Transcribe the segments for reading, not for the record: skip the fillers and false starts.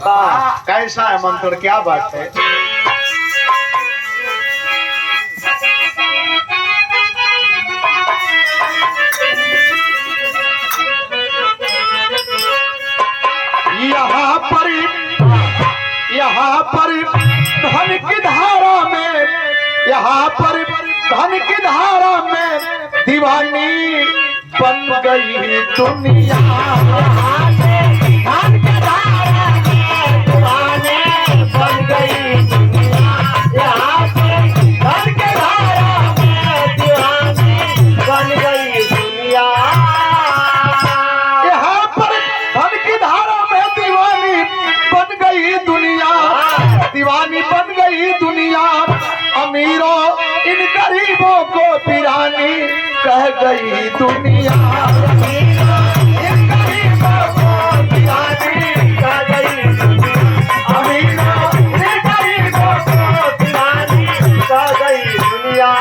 कैसा है मंत्र, क्या बात है। यहाँ पर धन की धारा में, यहाँ पर धन की धारा में दीवानी बन गई दुनिया। धन की धारा में दीवानी बन गई दुनिया। यहाँ पर धन की धारा में दीवानी बन गई दुनिया। यहाँ पर धन की धारा में दीवानी बन गई दुनिया। दीवानी बन गई दुनिया। अमीरों इन गरीबों को वीरानी कह गई दुनिया। इन गरीबों को वीरानी कह गई दुनिया। अमीरों इन गरीबों को वीरानी कह गई दुनिया।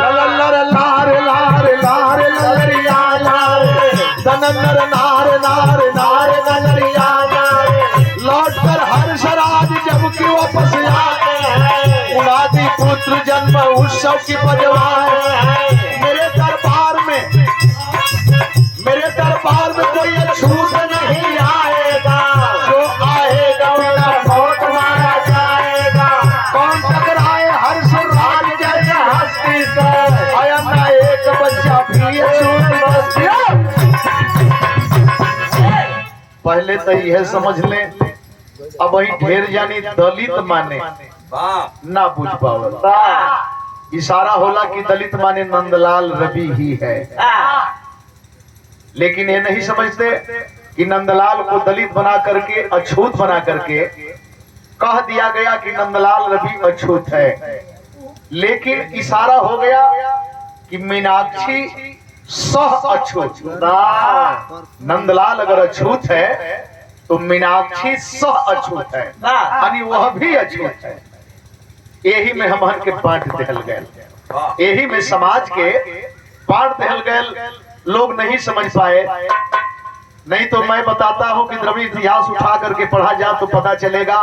ललर लार लार लार ललरिया लार, दनर नार नार नार ललरिया लार। लौट कर हर शराब जब की वापस आए हैं, उनादी पुत्र जन्म उत्सव की बजवाए। मेरे दरबार में कोई छूट नहीं आएगा। जो आएगा बिना मौत मारा जाएगा। कौन टकराए हर्ष राज जैसे हस्ती से, आया ना एक बच्चा भी छूट बस्ती। पहले तो यह समझ लें, अब वही ढेर जानी दलित माने ना बुझ पाओ। इशारा होला कि दलित माने नंदलाल रवि ही है, लेकिन ये नहीं समझते कि नंदलाल को दलित बना करके, अछूत बना करके कह दिया गया कि नंदलाल रवि अछूत है। लेकिन इशारा हो गया कि मीनाक्षी सह अछूत। नंदलाल अगर अछूत है तो मीनाक्षी सह अछूत है, यानी वह भी अछूत है। यही में हमन के बांट दहल गए, यही में समाज के बांट दहल गए। लोग नहीं समझ पाए। नहीं तो मैं बताता हूं कि द्रविड़ इतिहास उठा करके पढ़ा जाए तो पता चलेगा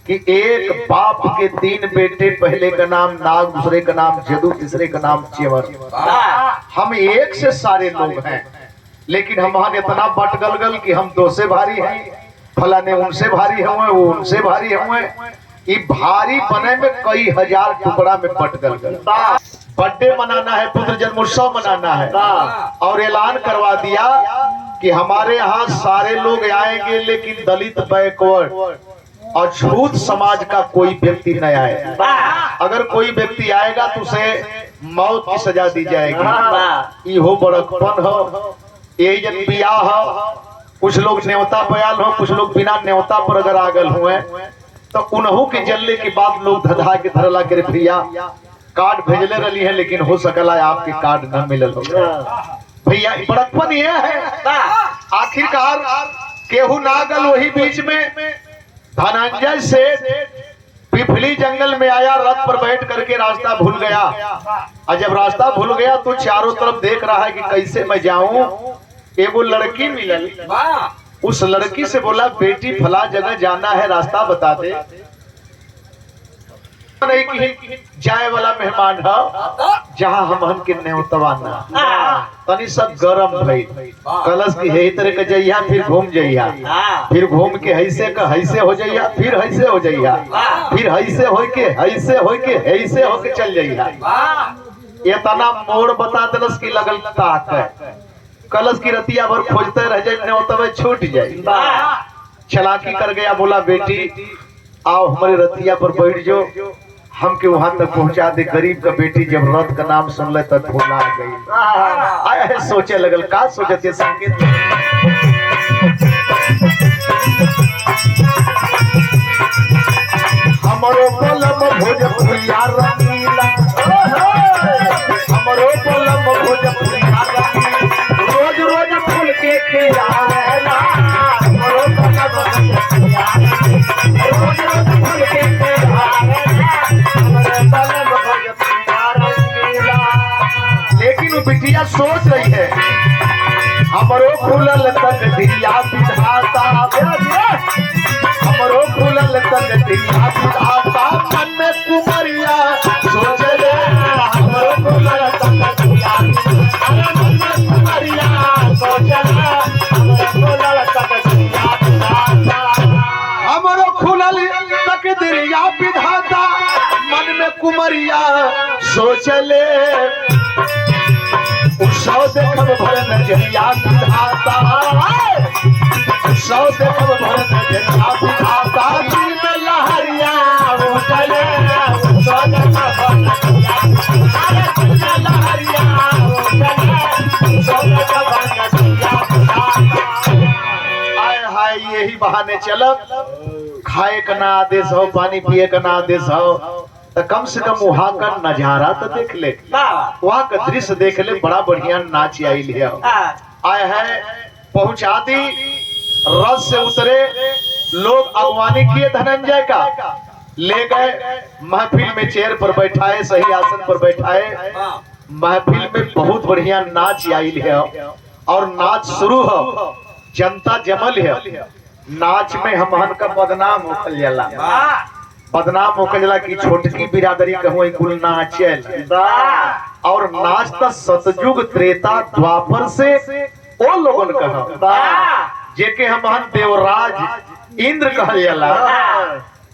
कि एक बाप के 3 बेटे, पहले का नाम नाग, दूसरे का नाम जदू, तीसरे का नाम चेवर। हम एक से सारे लोग हैं, लेकिन हम इतना बट गलगल कि हम 2 से भारी हैं, फलाने उनसे भारी हुए, वो उनसे भारी हुए। ये भारी बने में कई हजार टुकड़ा में बट गलगल। बर्थडे मनाना है, पुत्र जन्मोत्सव मनाना है, और ऐलान करवा दिया कि हमारे यहाँ सारे लोग आएंगे, लेकिन दलित, बैकवर्ड, अछूत समाज का कोई व्यक्ति न आए। अगर कोई व्यक्ति आएगा तो उसे मौत की सजा दी जाएगी। इहो बड़कपन हो, यही जन बियाह हो। कुछ लोग न्योता बयाल हो, कुछ लोग बिना न्योता पर अगर आगल हुए तो उन्हों के जलने के बाद लोग धधा के धरला के भैया कार्ड भेजले रही है, लेकिन हो सकला आपके कार्ड न मिलल हो। भैया बड़कपन ये है। आखिरकार केहू नागल वही बीच में धनंजय से पिपली जंगल में आया, रथ पर बैठ करके रास्ता भूल गया। और जब रास्ता भूल गया तो चारों तरफ देख रहा है कि कैसे मैं जाऊं। एगो लड़की मिलल, उस लड़की से बोला बेटी फला जगह जाना है, रास्ता बता दे। नहीं कि जाए वाला मेहमान है जहाँ हम के न्योतवाना तनी सब गरम भई कलश की है तरह के जइया, फिर घूम जइया, फिर घूम के हैसे का हैसे हो जइया, फिर हैसे हो जइया, फिर हैसे हो के हैसे हो के हैसे हो के चल जइया। ये तना मोड़ बता दलस की लगल ताक कलश की रतिया भर खोजते रह जाए, न्योतवे छूट जाए। चलाकी कर गया, बोला बेटी आओ हमारे रतिया पर बैठ जाओ, हमके वहां तक पहुंचा दे। गरीब का बेटी जब रथ का नाम सुन ले तब भूला गई। आया है सोचे लगल, का सोचते संकेत हमरो बलम भोजपुरिया रंगीला, हमरो बलम भोजपुरिया रंगीला, रोज रोज फूल के खिलावेला। हमरो बलम भोजपुरिया रंगीला, रोज रोज फूल के खिलावेला। लेकिन वो बिटिया सोच रही है हमरो फूलल तक दिया विधाता। तकदीरिया विधाता मन में कुमरिया सोच ले हमरो खुलल तकदीरिया अरे मन में कुमरिया सोच ले हमरो खुलल तकदीरिया विधाता हमरो खुलल तकदीरिया विधाता मन में कुमरिया सोच ले उत्सव देखब भर नजरिया विधाता उत्सव देखब भर नजरिया विधाता दिल में लहरिया उठले उत्सव देखब भर नजरिया अरे दिल में लहरिया उठले उत्सव देखब भर नजरिया विधाता आय हाय यही बहाने चलत खाए का ना आदेश हो पानी पिए का ना आदेश हो तो कम से कम वहाँ का नजारा तो देख ले वहाँ का दृश्य देख ले बड़ा बढ़िया नाच आई लिया आए है पहुंचा दी रथ से उतरे लोग अगवानी किए धनंजय का ले गए महफिल में चेयर पर बैठाए सही आसन पर बैठाए महफिल में बहुत बढ़िया नाच आई लिया और नाच शुरू हो जनता जमल है नाच में हमहन का बदनाम होखल जाला बदनाम होखला की छोटकी बिरादरी कहूँ कुल नाचल और नाच तो सतयुग त्रेता द्वापर से ओ लोगन कहा जेके हमहन देवराज इंद्र कहल जाला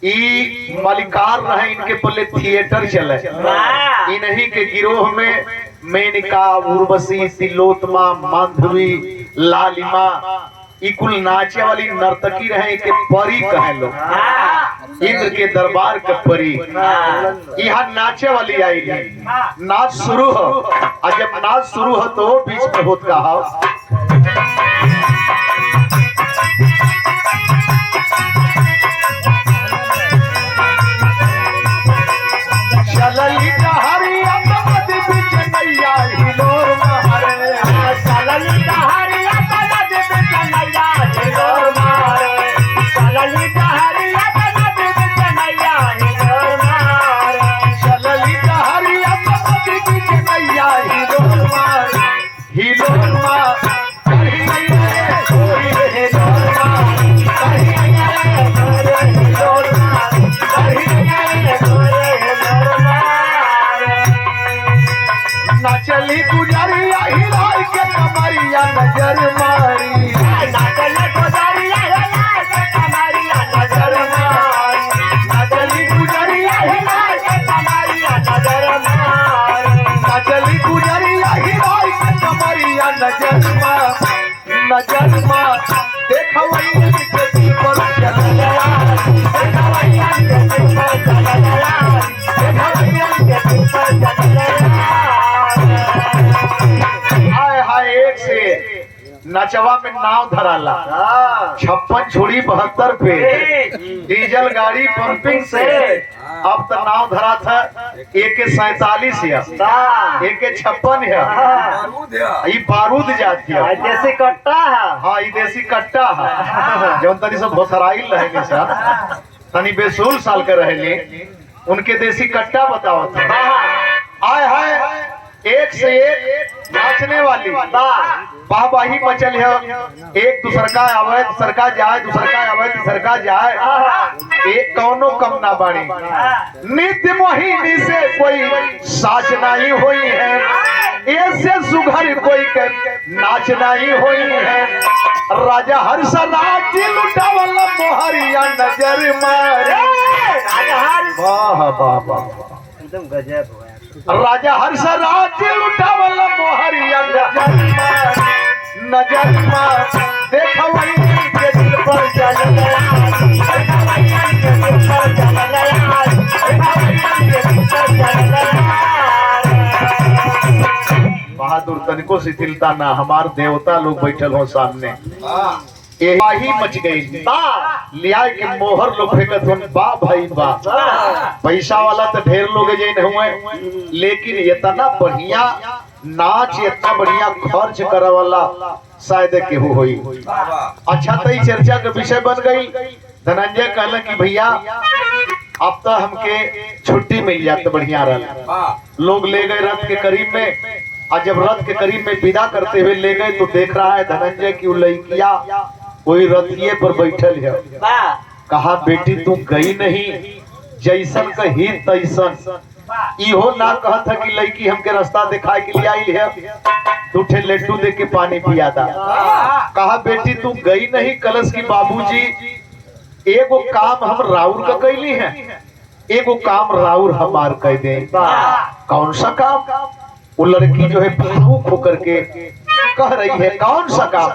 ई मलिकार रहे इनके पल्ले थिएटर चले इन्हीं के गिरोह में मेनका उर्वशी तिलोत्मा माधवी लालिमा ई कुल नाचे वाली नर्तकी रहे के परी कहे लोग इंद्र के दरबार के परी यहाँ नाचे वाली आई नाच शुरू हो और जब नाच शुरू हो तो बीच में होत कहा चलली हरिया नदी बीच नैया हिलोर मारे चलली हरिया नदी बीच नैया हिलोर मारे चलली हरिया नदी बीच नैया हिलोर मारे चलली हरिया नदी बीच नैया हिलोर मारे हिलोर मारे चली गुजरिया हिलाई के कमरिया नजर मारी नाचल गुजरिया हिलाई के कमरिया नजर मारी नाचली गुजरिया हिलाई के कमरिया नजर मारी नाचली गुजरिया हिलाई के कमरिया नजर मार देखवई के पर चलला देखवई के पर चलला देखवई के पर चलला एक से नचवा में नाव धराला 56 छुड़ी 72 पे डीजल गाड़ी पंपिंग से अब तो नाव धरा था AK-47 है AK-56 है ये बारूद जाती है देसी कट्टा है हाँ ये देसी कट्टा है जो तनी सब भोसराइल रहेंगे सर तनी बेसूल साल के रहेंगे उनके देसी कट्टा बताओ आए हाय एक से एक नाचने वाली वाहवाही मचल है एक दूसर का आवे दूसर का जाए दूसर का आवे दूसर का जाए एक कौनो कम ना बाड़ी नित्य मोहिनी से कोई साच नहीं हुई है ऐसे सुघर कोई के नाच नहीं हुई है राजा हर्षराज लुटावल मोहरिया नजर मारे वाह वाह वाह एकदम गजब हुआ राजा हर्षराज लुटावल मोहरिया नजर मार देखवई के दिल पर चलला देखवई के दिल पर चलला देखवई के दिल पर चलला बहादुर तनिको शिथिलता ना हमार देवता लोग बैठल हो सामने यही मच गई लिया के मोहर लोग फेंकत हो बा भाई बा पैसा वाला तो ढेर लोग जैन हुए लेकिन इतना बढ़िया नाच इतना बढ़िया खर्च करे वाला शायद केहू होई अच्छा तो चर्चा का विषय बन गई धनंजय कहला कि भैया अब तो हमके छुट्टी मिल जाते बढ़िया रहा लोग ले गए रथ के करीब में और जब रथ के करीब में विदा करते हुए ले गए तो देख रहा है धनंजय की लड़किया कोई रथिये पर बैठल है कहा बेटी तू गई नहीं, जैसन कही तैसन। इहो ना कहत है कि लड़की हमके रास्ता दिखाए के लिए आई है, तू ठे लड्डू दे के पानी पिया था। कहा बेटी तू गई नहीं, कलश की बाबूजी एगो काम हम राउर का कैली है, एगो काम राउर हमार कह दे। कौन सा काम? वो लड़की जो है भावुक होकर के कह रही है, कौन सा काम?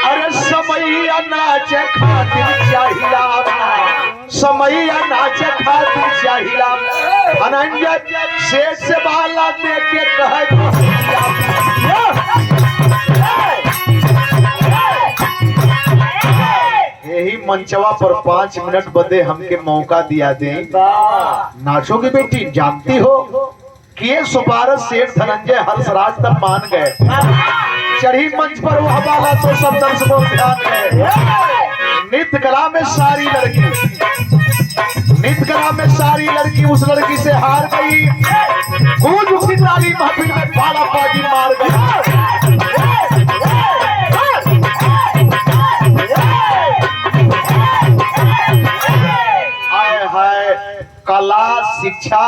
अरे समैया नाचे खातिर चाहिला, समैया नाचे खातिर चाहिला, अनंजन शेष से बाला दे के कह यही मंचवा पर 5 मिनट बदे हमके मौका दिया दे। नाचोगी बेटी? जानती हो कि ये सुपारस सेठ धनंजय हर्षराज तक मान गए। चढ़ी मंच पर वो हवाला तो सब दर्शकों ध्यान गए। नृत्य कला में सारी लड़की, नृत्य कला में सारी लड़की उस लड़की से हार गई। गूंज उठी ताली महफिल में बाला बाजी मार गई। कला शिक्षा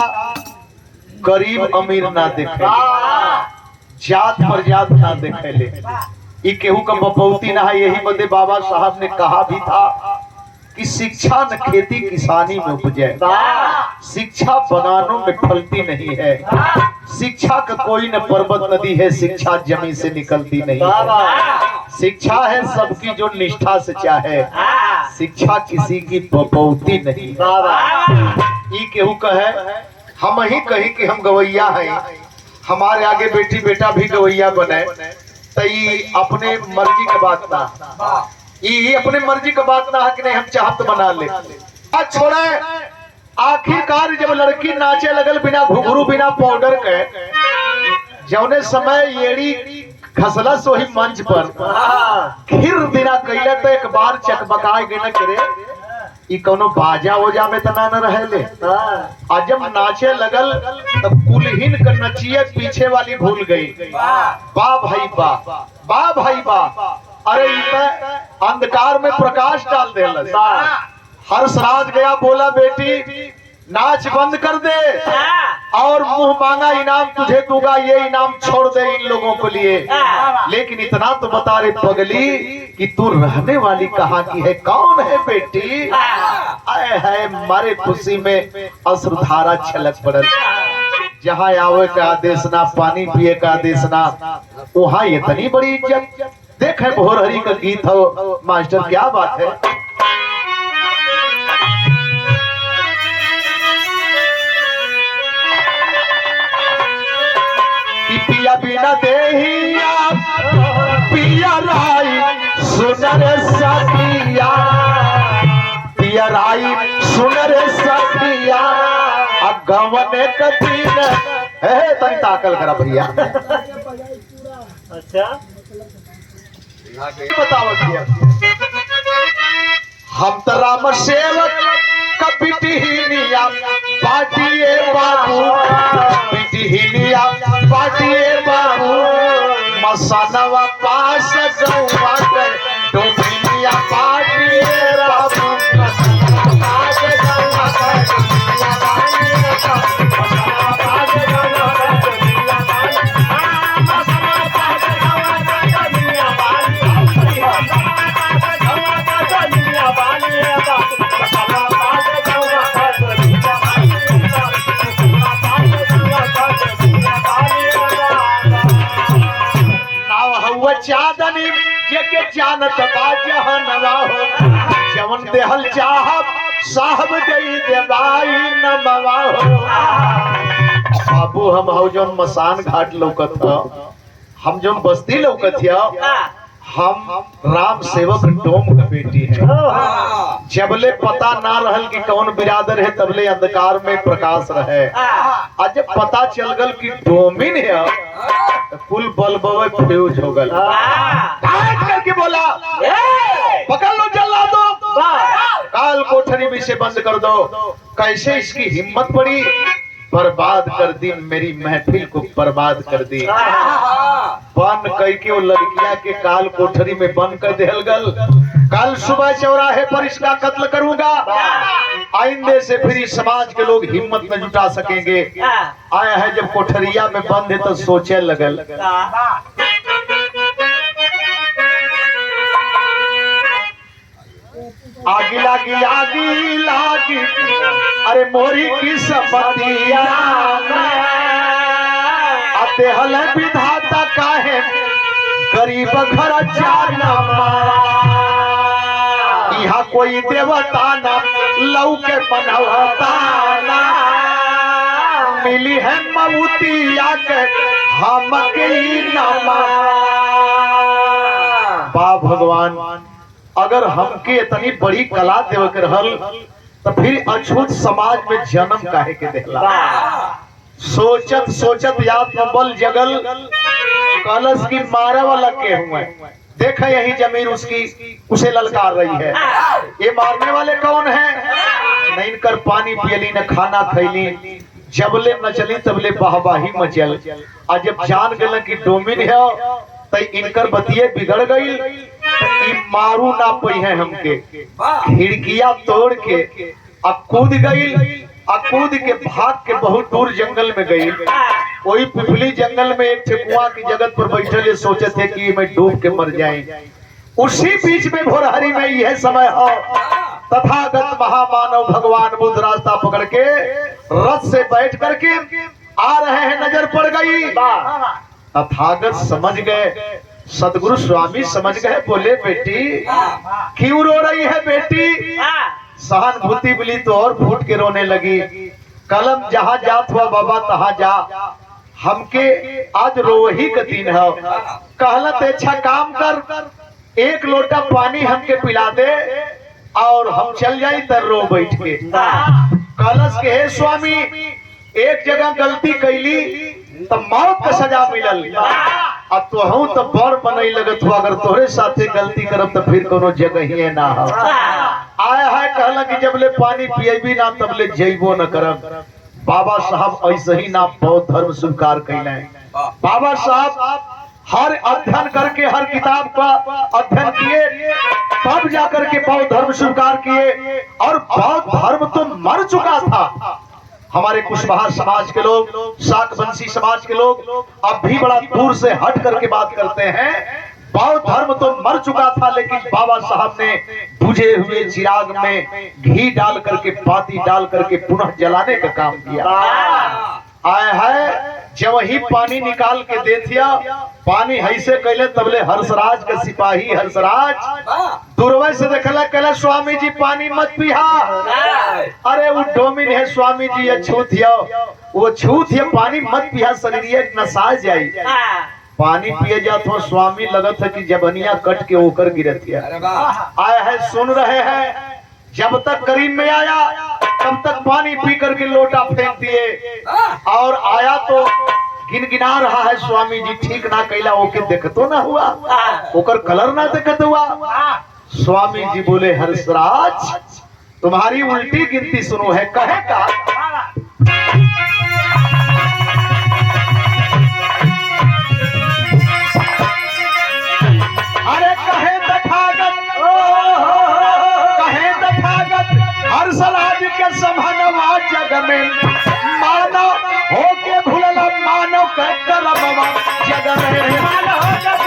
गरीब अमीर ना देखे, जात पर जात ना देखे ले, ये केहू का बपौती ना है। यही बदे बाबा साहब ने कहा भी था कि शिक्षा न खेती किसानी में उपजे, शिक्षा बगानों में फलती नहीं है, शिक्षा का कोई न पर्वत नदी है, शिक्षा जमीन से निकलती नहीं है। शिक्षा है सबकी जो निष्ठा से चाहे, शिक्षा किसी की बपौती नहीं। ये केहू कहे, हम ही कही कि हम गवैया हैं, हमारे आगे बेटी बेटा भी गवैया बने, तो ये अपने मर्जी का बात ना, ये अपने मर्जी का बात ना है कि नहीं हम चाहत बना ले। आज छोड़े, आखिरकार जब लड़की नाचे लगल बिना घुघरू बिना पाउडर के, जौने समय येड़ी खसला सोही मंच पर खिर बिना कैले तो एक बार चकबकाए गए न करे, ई कोनो बाजा वोजा में तना न रहेले। आज जब नाचे लगल तो कुलहीन का नचिए पीछे वाली भूल गई। वाह भाई वाह, वाह भाई वाह। अरे अंधकार में प्रकाश डाल दे। हर्षराज गया, बोला बेटी नाच बंद कर दे और मुंह मांगा इनाम तुझे दूंगा, ये इनाम छोड़ दे इन लोगों के लिए। लेकिन इतना तो बता रे पगली कि तू रहने वाली कहाँ की है, कौन है बेटी? आए है मारे खुशी में अश्रुधारा छलक पड़ल। जहाँ आवे का आदेश ना, पानी पिए का आदेश ना, वहाँ इतनी बड़ी इज्जत। देखे भोरहरी का गीत हो मास्टर, क्या बात है। पिया बिना देहिया पिया राई सुनर सखिया, पिया राई सुनर सखिया, अगवन कदीन है तनी ताकल करा भैया। अच्छा बताओ भैया, हम तो राम सेवक कपिटिहिनिया पाटिए बाबू, पिटिहिनिया पाटिए बाबू, मसनवा पास गौवा के डोमिनिया पाटिए बाबू, पास गौवा के चादनी जेके जानत बा जहनवा हो, जवन देहल चाहब साहब दई देवाई नमवा हो। बाबू हम हो जौन मसान घाट लौकत हो, हम जौन बस्ती लौकत है, हम राम सेवक डोम का बेटी है। जबले पता ना रहल कि कौन बिरादर है, तबले अंधकार में प्रकाश रहे। आज जब पता चल गल कि डोमिन है, कुल बल्ब फ्यूज हो गल। करके बोला पकड़ लो जल्ला दो, काल कोठरी में से बंद कर दो। कैसे इसकी हिम्मत पड़ी, बर्बाद कर दी मेरी महफिल को, बर्बाद कर दी। बंद कई के वो लड़किया के काल कोठरी में बंद कर देहल गल। कल सुबह चौराहे पर इसका कत्ल करूंगा। आइंदे से फिर इस समाज के लोग हिम्मत न जुटा सकेंगे। आया है जब कोठरिया में बंद है तो सोचे लगल, आगी लागी आगी लागी अरे मोरी की सपतिया आते हल विधाता काहे गरीब घर जाना यहाँ कोई देवता ना लौ के बनवता ना मिली है मऊतिया के हम नमा। बा भगवान अगर हमके इतनी बड़ी कला देव के रहल तो फिर अछूत समाज में जन्म काहे के देला। सोचत सोचत आत्मबल जगल कलश की मारे वाला के हुए देखा यही जमीन उसकी उसे ललकार रही है। ये मारने वाले कौन है? न इनकर पानी पियली न खाना खैली, जबले न चली तबले बाहबाही मचल। आज जब जान गल कि डोमिन है तो इनकर बतिये बिगड़ गई। मारू ना पई है हमके, खिड़कियां तोड़ के कूद गई। कूद के भाग के बहुत दूर जंगल में गई। वही पिपली जंगल में एक ठेकुआ की जगत पर बैठे ये सोचे थे कि मैं डूब के मर जाए। उसी बीच में भोरहरी में यह समय हो तथागत महामानव भगवान बुद्ध रास्ता पकड़ के रथ से बैठ करके आ रहे हैं। नजर पड़ गई, तथागत समझ गए, सदगुरु स्वामी समझ गए। बोले बेटी क्यों रो रही है बेटी? सहानुभूति मिली तो और फूट के रोने लगी। कलम जहां जात हुआ बाबा तहां जा, हमके आज रोही का दिन है। कहलत अच्छा काम कर, एक लोटा पानी हमके पिला दे और हम चल जाई तर रो बैठ के। कलश के हे स्वामी एक जगह गलती कैली तो मौत का सजा मिलल। अब तो हूं तो बड़ बनई लगत हुआ, अगर तोहरे साथे गलती करब तो फिर कोनो जगह ही ना हो। आया है कहला कि जबले पानी पिएबी ना तबले जइबो न करब। बाबा साहब ऐसे ही ना बौद्ध धर्म स्वीकार कैले। बाबा साहब हर अध्ययन करके हर किताब का अध्ययन किए तब जाकर के बौद्ध धर्म स्वीकार किए। और बौद्ध धर्म तो मर चुका था। हमारे कुशवाहा समाज के लोग, शाकवंशी समाज के लोग अब भी बड़ा दूर से हट करके बात करते हैं। बौद्ध धर्म तो मर चुका था, लेकिन बाबा साहब ने बुझे हुए चिराग में घी डाल करके बाती डाल करके पुनः जलाने का काम किया। आया है जब वही पानी निकाल के दे दिया, पानी ऐसे कैले तबले हर्षराज के सिपाही हर्षराज दूरवे से देखला कहला स्वामी जी पानी मत पिहा। अरे वो डोमिन है स्वामी जी, ये छूत है, वो छूत है, पानी मत पिहा, शरीर नसा जाई। पानी पिए जात हो स्वामी लगत है कि जबनिया कट के होकर गिरत है। आया है सुन रहे हैं, जब तक करीब में आया तब तक पानी पी करके लोटा फेंक दिए। और आया तो गिनगिना रहा है स्वामी जी ठीक ना कैला, ओके देखतो ना हुआ, ओकर कलर ना देखत हुआ। स्वामी जी बोले हर्षराज तुम्हारी उल्टी गिनती सुनो है। कहे का अरे कहे तथागत, कहे तथागत हर्षराज के समनवा जग में मानव होके भूलल मानव के करमवा जग में मानव होके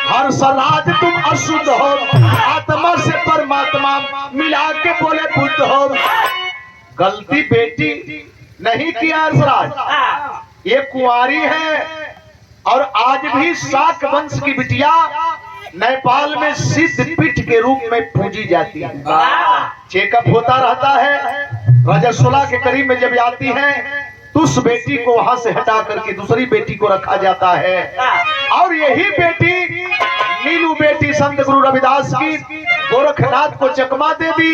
हर्षराज तुम अशुद्ध हो, आत्मा से परमात्मा मिला के बोले बुद्ध हो। गलती बेटी नहीं किया हर्षराज, ये कुंवारी है और आज भी शाक वंश की बिटिया नेपाल में सिद्ध पीठ के रूप में पूजी जाती है। चेकअप होता रहता है, रजस्वला के करीब में जब आती है तो उस बेटी को वहां से हटा करके दूसरी बेटी को रखा जाता है। और यही बेटी नीलू बेटी संत गुरु रविदास की गोरखनाथ को चकमा दे दी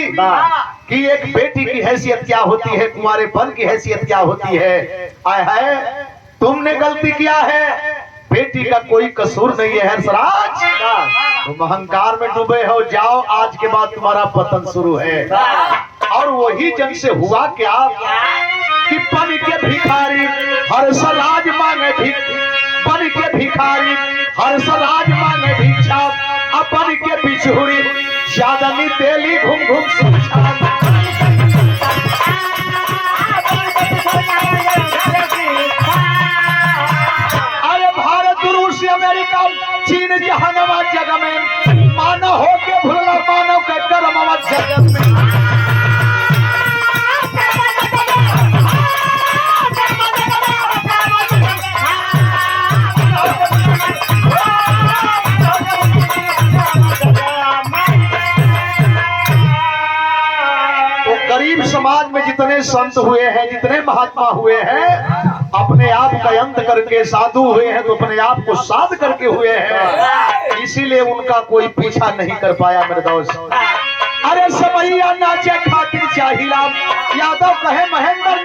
कि एक बेटी की हैसियत क्या होती है, कुंवारेपन की हैसियत क्या होती है। आया है तुमने गलती किया है, बेटी का कोई कसूर नहीं है हर्षराज, तुम अहंकार में डूबे हो, जाओ आज के बाद तुम्हारा पतन शुरू है। और वही जन से हुआ क्या कि बन के भिखारी हर्षराज मांगे बन के भिखारी हर्षराज मांगे भिक्षा, अब बन के बिछुड़ी चांदनी तेली घूम घूम सोचा। अरे भारत रूस अमेरिका चीन जहानवा जग में मानव हो के भूला मानव के कर्मवा जगत में। गरीब समाज में जितने संत हुए हैं, जितने महात्मा हुए हैं, अपने आप का अंत करके साधु हुए हैं तो अपने आप को साध करके हुए हैं, इसीलिए उनका कोई पीछा नहीं कर पाया मेरे दोस्त। अरे समैया नाचे खातिर चाहिला, यादव कहे महेंद्र